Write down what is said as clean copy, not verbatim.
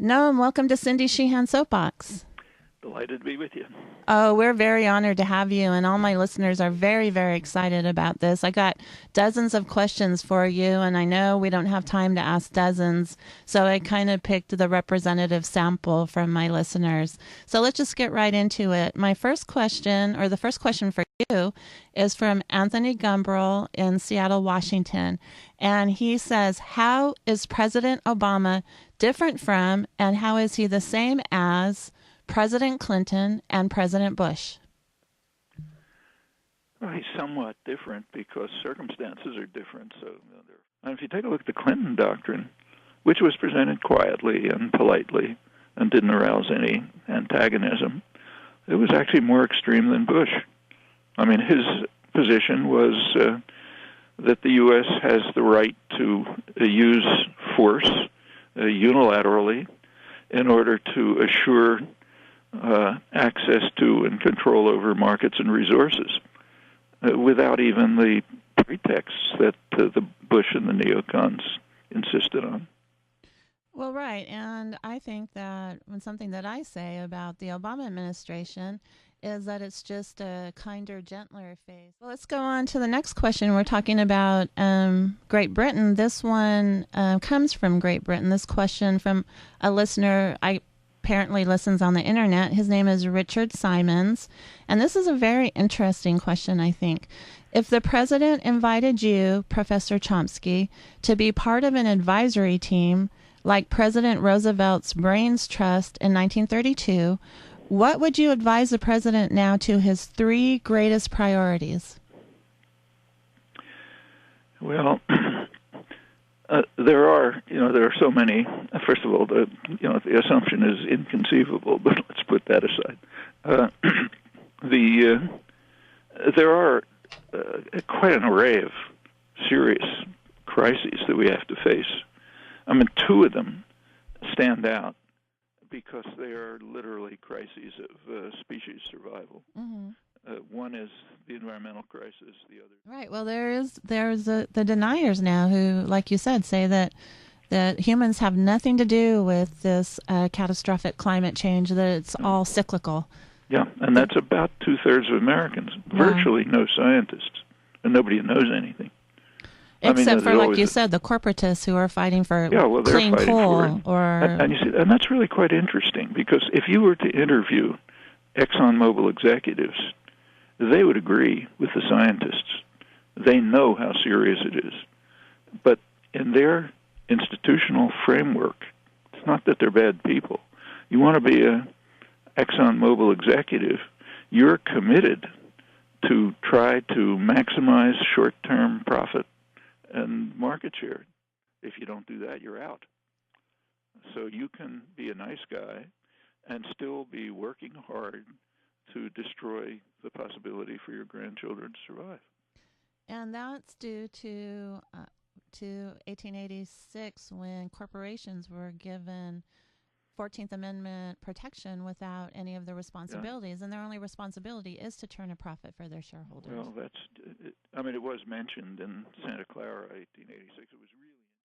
Noam, welcome to Cindy Sheehan Soapbox. Delighted to be with you. Oh, we're very honored to have you, and all my listeners are very, very excited about this. I got dozens of questions for you, and I know we don't have time to ask dozens, so I kind of picked the representative sample from my listeners. So let's just get right into it. My first question, or the first question for you, is from Anthony Gumbrell in Seattle, Washington, and he says, how is President Obama different from, and how is he the same as President Clinton and President Bush? Well, he's somewhat different because circumstances are different. And if you take a look at the Clinton doctrine, which was presented quietly and politely and didn't arouse any antagonism, it was actually more extreme than Bush. I mean, his position was that the U.S. has the right to use force unilaterally in order to assure access to and control over markets and resources without even the pretexts that the Bush and the neocons insisted on. Well, right. And I think that when something that I say about the Obama administration is that it's just a kinder, gentler face. Well, let's go on to the next question. We're talking about Great Britain. This one comes from Great Britain. This question from a listener I apparently listens on the internet. His name is Richard Simons. And this is a very interesting question, I think. If the president invited you, Professor Chomsky, to be part of an advisory team like President Roosevelt's Brains Trust in 1932, what would you advise the president now to his three greatest priorities? Well, there are so many. First of all, the assumption is inconceivable, but let's put that aside. There are quite an array of serious crises that we have to face. I mean, two of them stand out because they are literally crises of species survival. Mm-hmm. One is the environmental crisis. The other, right. Well, there's the deniers now who, like you said, say that humans have nothing to do with this catastrophic climate change. That it's all cyclical. Yeah, and that's about 2/3 of Americans. Virtually no scientists, and nobody knows anything. Except for, like you said, the corporatists who are fighting for clean coal. And you see, and that's really quite interesting because if you were to interview ExxonMobil executives, they would agree with the scientists. They know how serious it is. But in their institutional framework, it's not that they're bad people. You want to be a ExxonMobil executive, you're committed to try to maximize short-term profit and market share. If you don't do that, you're out. So you can be a nice guy and still be working hard to destroy the possibility for your grandchildren to survive. And that's due to 1886 when corporations were given 14th Amendment protection without any of the responsibilities, and their only responsibility is to turn a profit for their shareholders. Well, it was mentioned in Santa Clara, 1886. It was